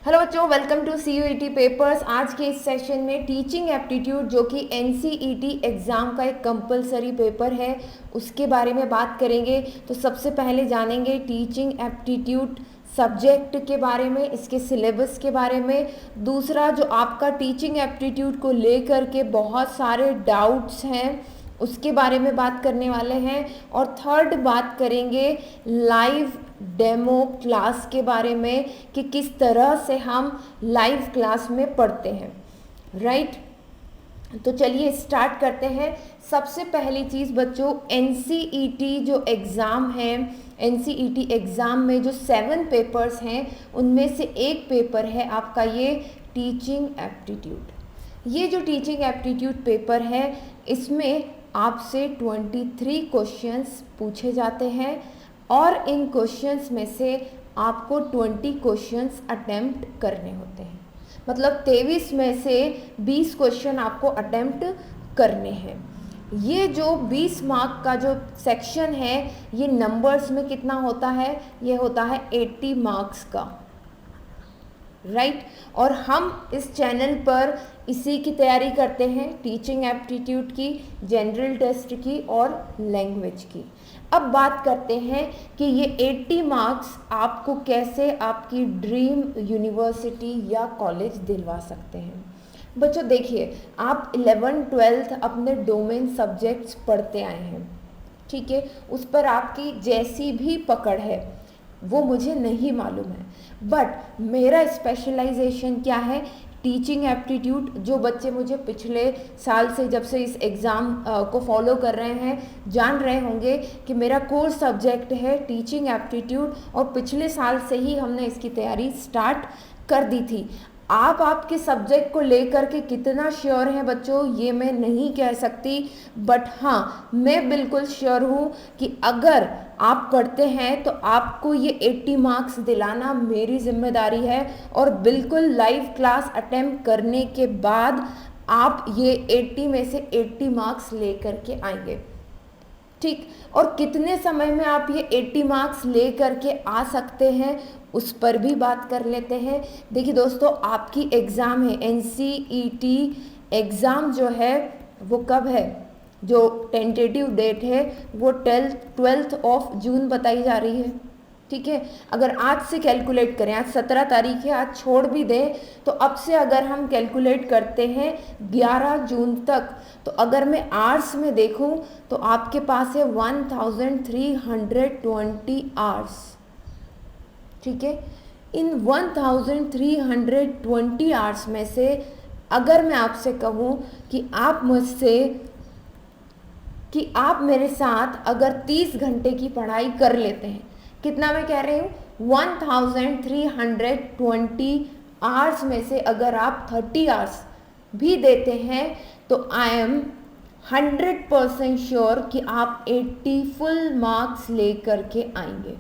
Hello बच्चों, welcome to CUET papers. आज के इस सेशन में टीचिंग एप्टीट्यूड जो कि NCET एग्ज़ाम का एक कंपलसरी पेपर है उसके बारे में बात करेंगे। तो सबसे पहले जानेंगे टीचिंग एप्टीट्यूड सब्जेक्ट के बारे में, इसके सिलेबस के बारे में। दूसरा, जो आपका टीचिंग एप्टीट्यूड को लेकर के बहुत सारे डाउट्स हैं उसके बारे में बात करने वाले हैं। और थर्ड, बात करेंगे लाइव डेमो क्लास के बारे में कि किस तरह से हम लाइव क्लास में पढ़ते हैं, राइट। तो चलिए स्टार्ट करते हैं। सबसे पहली चीज़ बच्चों, NCET जो एग्ज़ाम है, NCET एग्ज़ाम में जो 7 पेपर्स हैं उनमें से एक पेपर है आपका ये टीचिंग एप्टीट्यूड। ये जो टीचिंग एप्टीट्यूड पेपर है इसमें आपसे 23 क्वेश्चंस पूछे जाते हैं और इन क्वेश्चंस में से आपको 20 क्वेश्चंस अटेम्प्ट करने होते हैं। मतलब 23 में से 20 क्वेश्चन आपको अटेम्प्ट करने हैं। ये जो 20 मार्क का जो सेक्शन है ये नंबर्स में कितना होता है, ये होता है 80 मार्क्स का, राइट। और हम इस चैनल पर इसी की तैयारी करते हैं, टीचिंग एप्टीट्यूड की, जनरल टेस्ट की और लैंग्वेज की। अब बात करते हैं कि ये 80 मार्क्स आपको कैसे आपकी ड्रीम यूनिवर्सिटी या कॉलेज दिलवा सकते हैं। बच्चों देखिए, आप 11th 12th अपने डोमेन सब्जेक्ट्स पढ़ते आए हैं, ठीक है। उस पर आपकी जैसी भी पकड़ है वो मुझे नहीं मालूम है, बट मेरा स्पेशलाइजेशन क्या है, टीचिंग एप्टीट्यूड। जो बच्चे मुझे पिछले साल से, जब से इस एग्ज़ाम को फॉलो कर रहे हैं, जान रहे होंगे कि मेरा कोर सब्जेक्ट है टीचिंग एप्टीट्यूड और पिछले साल से ही हमने इसकी तैयारी स्टार्ट कर दी थी। आप आपके सब्जेक्ट को लेकर के कितना श्योर हैं बच्चों ये मैं नहीं कह सकती, बट हाँ मैं बिल्कुल श्योर हूँ कि अगर आप पढ़ते हैं तो आपको ये 80 मार्क्स दिलाना मेरी जिम्मेदारी है। और बिल्कुल लाइव क्लास अटेम्प्ट करने के बाद आप ये 80 में से 80 मार्क्स लेकर के आएंगे, ठीक। और कितने समय में आप ये 80 मार्क्स ले करके आ सकते हैं उस पर भी बात कर लेते हैं। देखिए दोस्तों, आपकी एग्ज़ाम है NCET एग्ज़ाम जो है वो कब है, जो टेंटेटिव डेट है वो 12th ऑफ जून बताई जा रही है, ठीक है। अगर आज से कैलकुलेट करें, आज 17 तारीख है, आज छोड़ भी दें तो अब से अगर हम कैलकुलेट करते हैं 11 जून तक, तो अगर मैं आवर्स में देखूं तो आपके पास है 1320 आवर्स, ठीक है। इन 1320 आवर्स में से अगर मैं आपसे कहूं कि आप मेरे साथ अगर 30 घंटे की पढ़ाई कर लेते हैं, कितना मैं कह रही हूँ 1320 आवर्स में से अगर आप 30 आवर्स भी देते हैं तो आई एम 100% श्योर कि आप 80 फुल मार्क्स लेकर के आएंगे।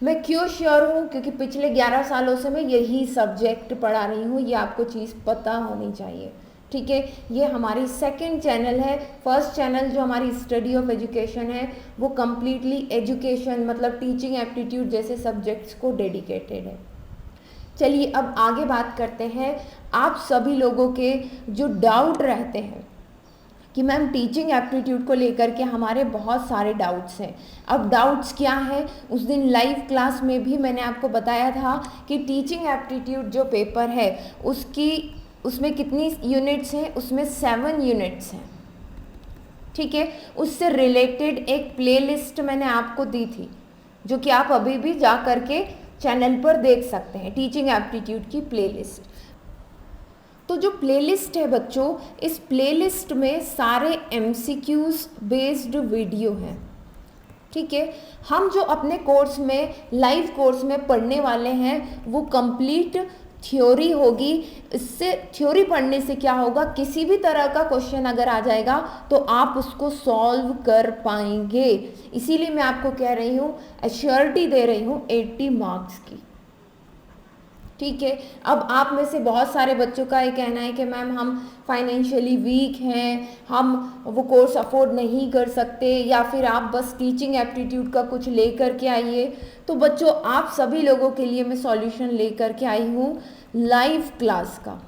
मैं क्यों श्योर हूँ, क्योंकि पिछले 11 सालों से मैं यही सब्जेक्ट पढ़ा रही हूँ, ये आपको चीज़ पता होनी चाहिए, ठीक है। ये हमारी सेकंड चैनल है। फर्स्ट चैनल जो हमारी स्टडी ऑफ एजुकेशन है वो कम्प्लीटली एजुकेशन मतलब टीचिंग एप्टीट्यूड जैसे सब्जेक्ट्स को डेडिकेटेड है। चलिए अब आगे बात करते हैं। आप सभी लोगों के जो डाउट रहते हैं कि मैम टीचिंग एप्टीट्यूड को लेकर के हमारे बहुत सारे डाउट्स हैं। अब डाउट्स क्या हैं, उस दिन लाइव क्लास में भी मैंने आपको बताया था कि टीचिंग एप्टीट्यूड जो पेपर है उसमें कितनी यूनिट्स हैं, उसमें 7 यूनिट्स हैं, ठीक है। उससे रिलेटेड एक प्लेलिस्ट मैंने आपको दी थी जो कि आप अभी भी जा करके चैनल पर देख सकते हैं, टीचिंग एप्टीट्यूड की प्लेलिस्ट। तो जो प्लेलिस्ट है बच्चों, इस प्लेलिस्ट में सारे MCQs बेस्ड वीडियो हैं, ठीक है। हम जो अपने कोर्स में लाइव कोर्स में पढ़ने वाले हैं वो कंप्लीट थ्योरी होगी। इससे थ्योरी पढ़ने से क्या होगा, किसी भी तरह का क्वेश्चन अगर आ जाएगा तो आप उसको सॉल्व कर पाएंगे। इसीलिए मैं आपको कह रही हूँ, एश्योरिटी दे रही हूँ 80 मार्क्स की, ठीक है। अब आप में से बहुत सारे बच्चों का ये कहना है कि मैम हम फाइनेंशियली वीक हैं, हम वो कोर्स अफोर्ड नहीं कर सकते, या फिर आप बस टीचिंग एप्टीट्यूड का कुछ लेकर के आइए। तो बच्चों, आप सभी लोगों के लिए मैं सॉल्यूशन लेकर के आई हूँ लाइव क्लास का।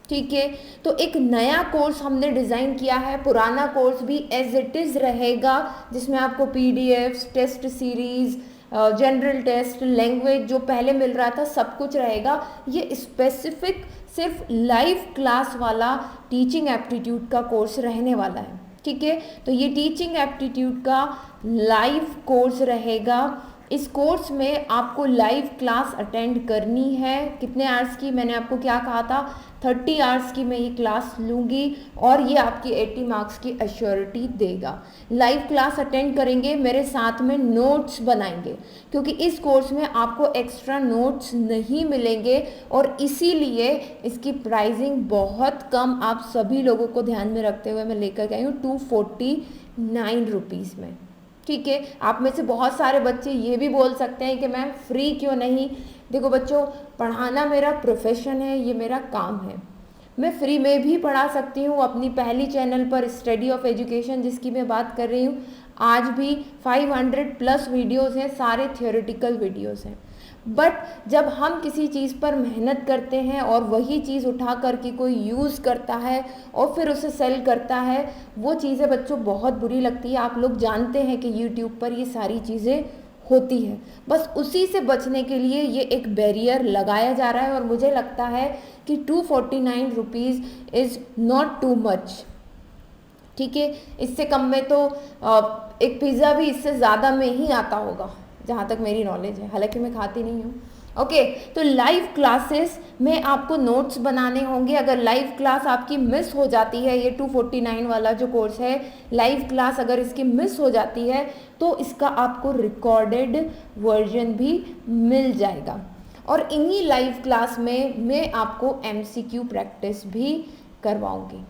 ठीक है, तो एक नया कोर्स हमने डिज़ाइन किया है, पुराना कोर्स भी एज इट इज़ रहेगा, जिसमें आपको PDFs, test series, general test, language जो पहले मिल रहा था सब कुछ रहेगा। ये स्पेसिफिक सिर्फ लाइव क्लास वाला टीचिंग एप्टीट्यूड का कोर्स रहने वाला है। ठीक है, तो ये टीचिंग एप्टीट्यूड का लाइव कोर्स रहेगा। इस कोर्स में आपको लाइव क्लास अटेंड करनी है। कितने आवर्स की, मैंने आपको क्या कहा था, 30 आवर्स की मैं ये क्लास लूँगी, और ये आपकी 80 मार्क्स की एश्योरिटी देगा। लाइव क्लास अटेंड करेंगे, मेरे साथ में नोट्स बनाएंगे, क्योंकि इस कोर्स में आपको एक्स्ट्रा नोट्स नहीं मिलेंगे, और इसीलिए इसकी प्राइसिंग बहुत कम आप सभी लोगों को ध्यान में रखते हुए मैं लेकर के आई हूँ 249 रुपीज़ में। ठीक है, आप में से बहुत सारे बच्चे ये भी बोल सकते हैं कि मैम फ्री क्यों नहीं। देखो बच्चों, पढ़ाना मेरा प्रोफेशन है, ये मेरा काम है। मैं फ्री में भी पढ़ा सकती हूँ। अपनी पहली चैनल पर स्टडी ऑफ एजुकेशन जिसकी मैं बात कर रही हूँ, आज भी 500 प्लस वीडियोज़ हैं, सारे थियोरेटिकल वीडियोज़ हैं। बट जब हम किसी चीज़ पर मेहनत करते हैं और वही चीज़ उठा करके कोई यूज़ करता है और फिर उसे सेल करता है, वो चीज़ें बच्चों बहुत बुरी लगती है। आप लोग जानते हैं कि यूट्यूब पर ये सारी चीज़ें होती है। बस उसी से बचने के लिए ये एक बैरियर लगाया जा रहा है, और मुझे लगता है कि 249 rupees is not too much. ठीक है, इससे कम में तो एक पिज़्ज़ा भी इससे ज़्यादा में ही आता होगा, जहाँ तक मेरी नॉलेज है, हालांकि मैं खाती नहीं हूँ। ओके, तो लाइव क्लासेस में आपको नोट्स बनाने होंगे। अगर लाइव क्लास आपकी मिस हो जाती है, ये 249 वाला जो कोर्स है, लाइव क्लास अगर इसकी मिस हो जाती है तो इसका आपको रिकॉर्डेड वर्जन भी मिल जाएगा। और इन्हीं लाइव क्लास में मैं आपको एमसीक्यू प्रैक्टिस भी करवाऊंगी।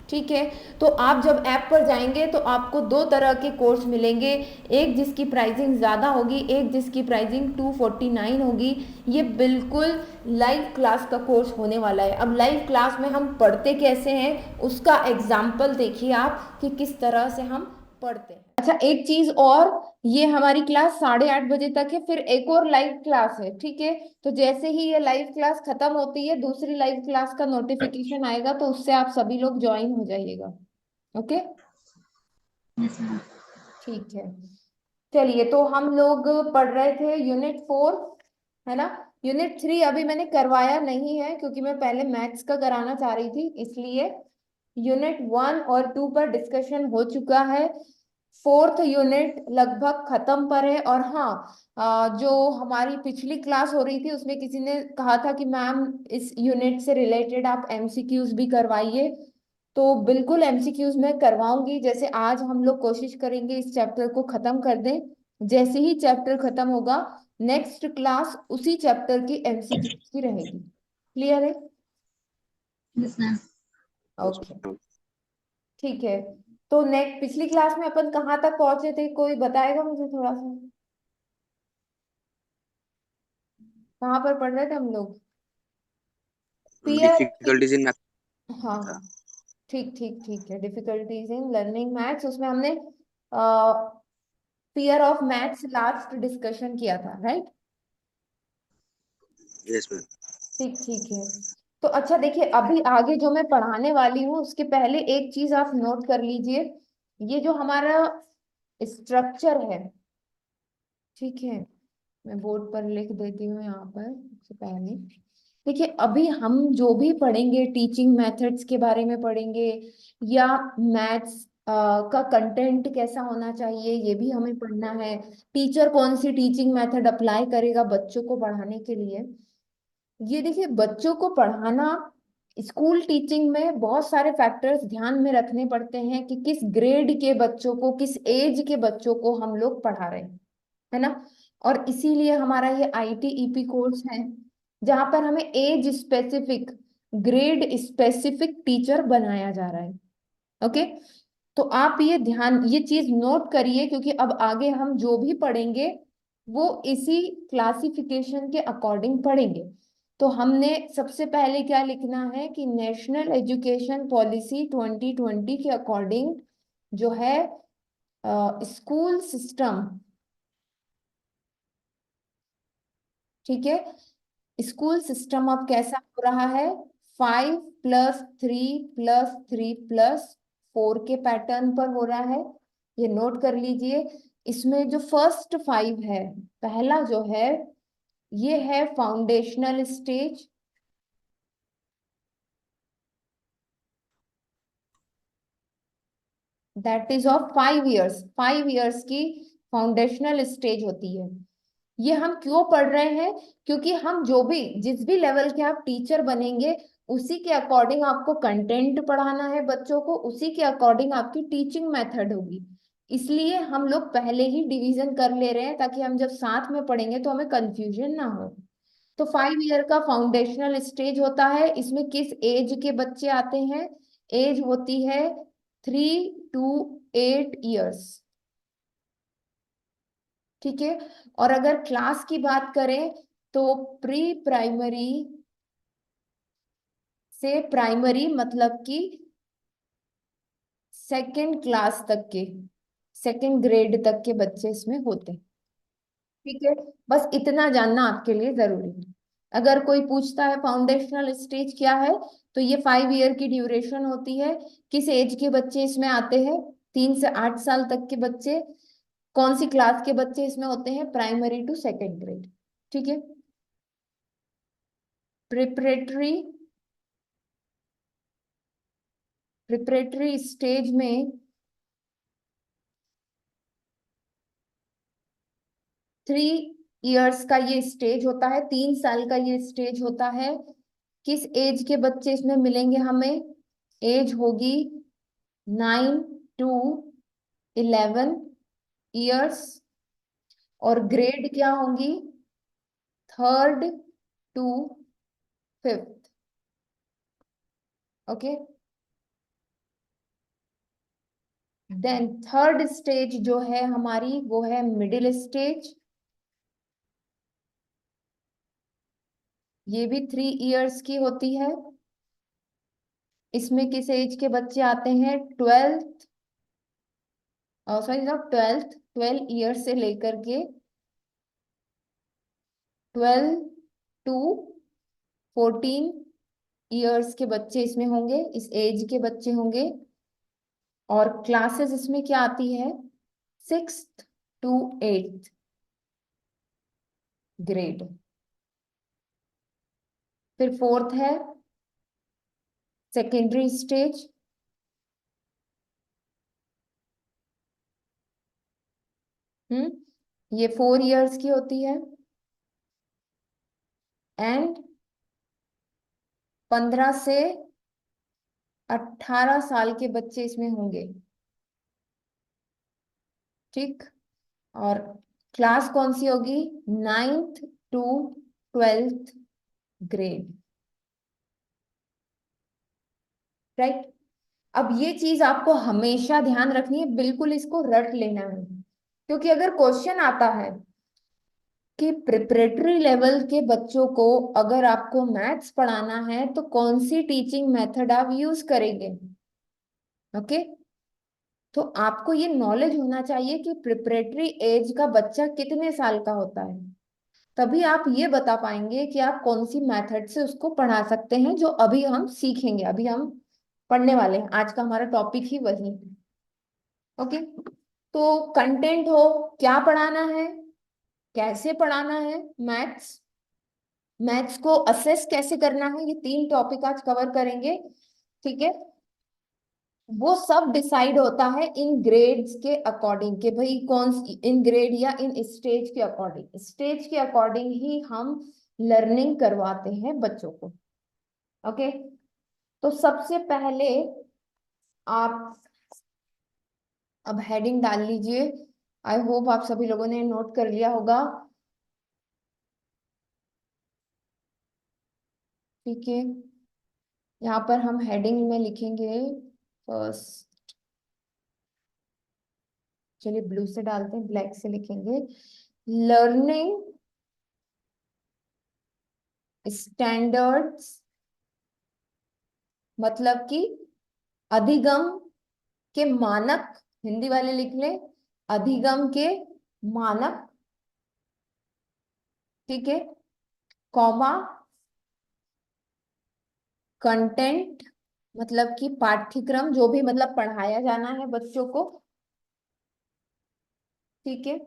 ठीक है, तो आप जब ऐप पर जाएंगे तो आपको दो तरह के कोर्स मिलेंगे, एक जिसकी प्राइसिंग ज़्यादा होगी, एक जिसकी प्राइसिंग 249 होगी। ये बिल्कुल लाइव क्लास का कोर्स होने वाला है। अब लाइव क्लास में हम पढ़ते कैसे हैं उसका एग्जाम्पल देखिए आप कि किस तरह से हम पढ़ते हैं। अच्छा, एक चीज और, ये हमारी क्लास 8:30 बजे तक है, फिर एक और लाइव क्लास है। ठीक है, तो जैसे ही ये लाइव क्लास खत्म होती है, दूसरी लाइव क्लास का नोटिफिकेशन आएगा, तो उससे आप सभी लोग ज्वाइन हो जाइएगा। ओके, ठीक है। चलिए, तो हम लोग पढ़ रहे थे यूनिट 4, है ना। यूनिट 3 अभी मैंने करवाया नहीं है, क्योंकि मैं पहले मैथ्स का कराना चाह रही थी, इसलिए यूनिट 1 और 2 पर डिस्कशन हो चुका है। 4th यूनिट लगभग खत्म पर है। और हाँ, जो हमारी पिछली क्लास हो रही थी उसमें किसी ने कहा था कि मैम इस यूनिट से रिलेटेड आप एमसीक्यूज भी करवाइए, तो बिल्कुल एमसीक्यूज मैं करवाऊंगी। जैसे आज हम लोग कोशिश करेंगे इस चैप्टर को खत्म कर दें, जैसे ही चैप्टर खत्म होगा नेक्स्ट क्लास उसी चैप्टर की एमसीक्यूज की रहेगी। क्लियर है? Yes ma'am. ओके, ठीक है। तो नेक्स्ट पिछली क्लास में अपन कहाँ तक पहुंचे थे, कोई बताएगा मुझे थोड़ा सा, कहाँ पर पढ़ रहे थे हम लोग? फियर, डिफिकल्टीज इन मैथ हाँ था। हाँ, ठीक ठीक ठीक है, डिफिकल्टीज इन लर्निंग मैथ्स, उसमें हमने fear of maths last discussion किया था, राइट? Yes ma'am. ठीक ठीक है। तो अच्छा देखिए, अभी आगे जो मैं पढ़ाने वाली हूँ उसके पहले एक चीज आप नोट कर लीजिए, ये जो हमारा स्ट्रक्चर है, ठीक है, मैं बोर्ड पर लिख देती हूँ यहाँ पर सबसे पहले। देखिए, अभी हम जो भी पढ़ेंगे टीचिंग मेथड्स के बारे में पढ़ेंगे, या मैथ्स का कंटेंट कैसा होना चाहिए ये भी हमें पढ़ना है। टीचर कौन सी टीचिंग मेथड अप्लाई करेगा बच्चों को पढ़ाने के लिए, ये देखिए, बच्चों को पढ़ाना स्कूल टीचिंग में बहुत सारे फैक्टर्स ध्यान में रखने पड़ते हैं कि किस ग्रेड के बच्चों को, किस एज के बच्चों को हम लोग पढ़ा रहे हैं, है ना। और इसीलिए हमारा ये आईटीईपी कोर्स है, जहां पर हमें age specific, grade specific teacher बनाया जा रहा है। ओके, तो आप ये ध्यान, ये चीज नोट करिए, क्योंकि अब आगे हम जो भी पढ़ेंगे वो इसी क्लासिफिकेशन के अकॉर्डिंग पढ़ेंगे। तो हमने सबसे पहले क्या लिखना है कि नेशनल एजुकेशन पॉलिसी 2020 के अकॉर्डिंग जो है स्कूल सिस्टम, ठीक है, स्कूल सिस्टम अब कैसा हो रहा है, 5+3+3+4 के पैटर्न पर हो रहा है। ये नोट कर लीजिए। इसमें जो फर्स्ट 5 है, पहला जो है ये है foundational stage, that is of 5 years. 5 years की फाउंडेशनल स्टेज होती है। ये हम क्यों पढ़ रहे हैं, क्योंकि हम जो भी जिस भी लेवल के आप टीचर बनेंगे उसी के अकॉर्डिंग आपको कंटेंट पढ़ाना है बच्चों को, उसी के अकॉर्डिंग आपकी टीचिंग मेथड होगी। इसलिए हम लोग पहले ही डिवीजन कर ले रहे हैं ताकि हम जब साथ में पढ़ेंगे तो हमें कंफ्यूजन ना हो। तो 5 ईयर का फाउंडेशनल स्टेज होता है। इसमें किस एज के बच्चे आते हैं, एज होती है 3 to 8 इयर्स, ठीक है। और अगर क्लास की बात करें तो प्री प्राइमरी से प्राइमरी मतलब कि सेकंड क्लास तक के, सेकंड ग्रेड तक के बच्चे इसमें होते हैं, ठीक है। बस इतना जानना आपके लिए जरूरी है। अगर कोई पूछता है फाउंडेशनल स्टेज क्या है, तो ये 5 ईयर की ड्यूरेशन होती है। किस एज के बच्चे इसमें आते हैं, 3 से 8 साल तक के बच्चे। कौन सी क्लास के बच्चे इसमें होते हैं, प्राइमरी टू सेकेंड ग्रेड, ठीक है। प्रिपरेटरी, प्रिपरेटरी स्टेज में 3 इयर्स का ये स्टेज होता है, 3 साल का ये स्टेज होता है। किस एज के बच्चे इसमें मिलेंगे हमें, एज होगी 9 to 11 इयर्स। और ग्रेड क्या होंगी, third to fifth, okay. Then third stage जो है हमारी वो है मिडिल स्टेज। ये भी 3 इयर्स की होती है। इसमें किस एज के बच्चे आते हैं, twelfth, sorry not twelfth, 12 year से लेकर के 12 to 14 इयर्स के बच्चे इसमें होंगे, इस एज के बच्चे होंगे। और क्लासेस इसमें क्या आती है, 6th to 8th ग्रेड। फिर फोर्थ है सेकेंडरी स्टेज। ये 4 इयर्स की होती है एंड 15 से 18 साल के बच्चे इसमें होंगे, ठीक। और क्लास कौन सी होगी, 9th to 12th grade, right. अब ये चीज आपको हमेशा ध्यान रखनी है, बिल्कुल इसको रट लेना है, क्योंकि अगर क्वेश्चन आता है कि प्रिपरेटरी लेवल के बच्चों को अगर आपको मैथ्स पढ़ाना है तो कौन सी टीचिंग मेथड आप यूज करेंगे, ओके। तो आपको ये नॉलेज होना चाहिए कि प्रिपरेटरी एज का बच्चा कितने साल का होता है, तभी आप ये बता पाएंगे कि आप कौन सी मेथड से उसको पढ़ा सकते हैं, जो अभी हम सीखेंगे, अभी हम पढ़ने वाले हैं। आज का हमारा टॉपिक ही वही है, ओके। तो कंटेंट हो, क्या पढ़ाना है, कैसे पढ़ाना है, मैथ्स, मैथ्स को असेस कैसे करना है, ये 3 टॉपिक आज कवर करेंगे, ठीक है। वो सब डिसाइड होता है इन ग्रेड्स के अकॉर्डिंग, कि भाई कौन इन ग्रेड या इन स्टेज के अकॉर्डिंग, स्टेज के अकॉर्डिंग ही हम लर्निंग करवाते हैं बच्चों को, ओके। तो सबसे पहले आप अब हेडिंग डाल लीजिए। आई होप आप सभी लोगों ने नोट कर लिया होगा, ठीक है। यहाँ पर हम हेडिंग में लिखेंगे फर्स्ट, चलिए ब्लू से डालते हैं, ब्लैक से लिखेंगे, लर्निंग स्टैंडर्ड्स मतलब कि अधिगम के मानक, हिंदी वाले लिख ले, अधिगम के मानक, ठीक है, कॉमा, कंटेंट मतलब कि पाठ्यक्रम, जो भी मतलब पढ़ाया जाना है बच्चों को, ठीक है,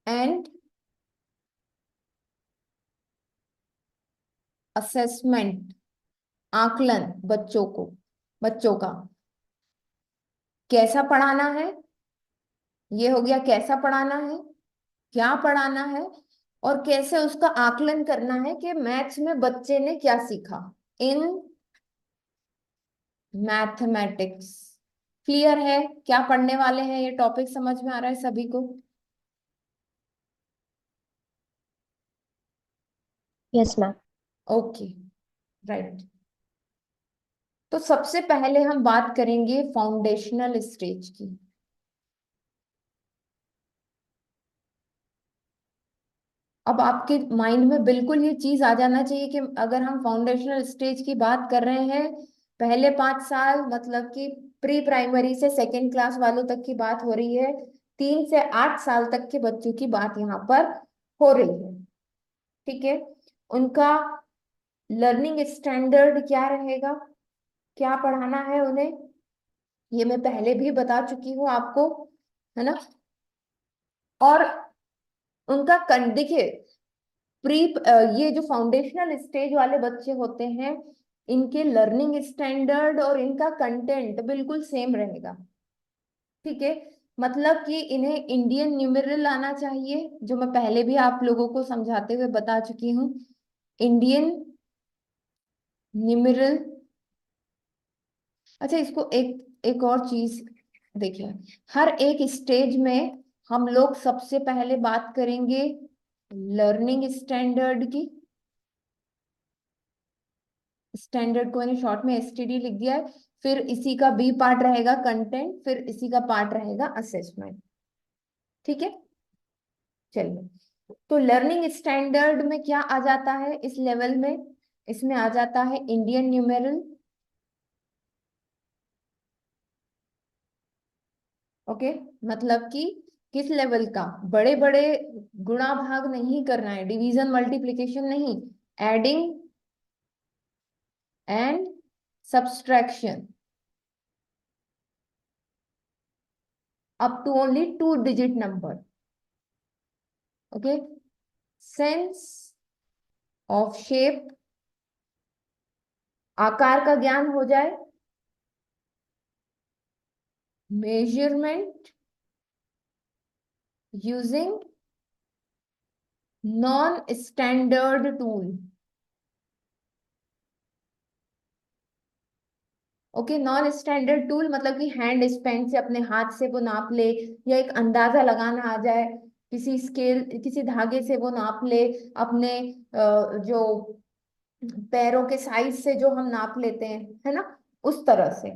एंड असेसमेंट, आकलन बच्चों का कैसा पढ़ाना है, ये हो गया कैसा पढ़ाना है, क्या पढ़ाना है, और कैसे उसका आकलन करना है कि मैथ्स में बच्चे ने क्या सीखा इन मैथमेटिक्स। क्लियर है क्या पढ़ने वाले हैं, ये टॉपिक समझ में आ रहा है सभी को? Yes ma'am. Okay, right. तो सबसे पहले हम बात करेंगे फाउंडेशनल स्टेज की। अब आपके माइंड में बिल्कुल ये चीज आ जाना चाहिए कि अगर हम फाउंडेशनल स्टेज की बात कर रहे हैं, पहले 5 साल मतलब कि प्री प्राइमरी से सेकेंड क्लास वालों तक की बात हो रही है, 3 से 8 साल तक के बच्चों की बात यहाँ पर हो रही है, ठीक है। उनका लर्निंग स्टैंडर्ड क्या रहेगा, क्या पढ़ाना है उन्हें, ये मैं पहले भी बता चुकी हूँ आपको, है ना। और उनका देखिए, प्री ये जो फाउंडेशनल स्टेज वाले बच्चे होते हैं, इनके लर्निंग स्टैंडर्ड और इनका कंटेंट बिल्कुल सेम रहेगा, ठीक है। मतलब कि इन्हें इंडियन न्यूमेरल आना चाहिए, जो मैं पहले भी आप लोगों को समझाते हुए बता चुकी हूँ। Indian numeral. अच्छा, इसको एक एक और चीज देखिए, हर एक स्टेज में हम लोग सबसे पहले बात करेंगे लर्निंग स्टैंडर्ड की। स्टैंडर्ड को मैंने शॉर्ट में एसटीडी लिख दिया है। फिर इसी का बी पार्ट रहेगा कंटेंट, फिर इसी का पार्ट रहेगा असेसमेंट, ठीक है। चलिए, तो लर्निंग स्टैंडर्ड में क्या आ जाता है इस लेवल में, इसमें आ जाता है इंडियन न्यूमेरल, ओके। मतलब कि किस लेवल का, बड़े बड़े गुणा भाग नहीं करना है, डिवीजन मल्टीप्लिकेशन नहीं, adding and subtraction up to only 2 digit number, okay. Sense of shape, आकार का ज्ञान हो जाए, measurement using non standard tool, okay. Non standard tool मतलब कि हैंड स्पेन से अपने हाथ से वो नाप ले, या एक अंदाजा लगाना आ जाए, किसी स्केल किसी धागे से वो नाप ले, अपने जो पैरों के साइज से जो हम नाप लेते हैं, है ना, उस तरह से,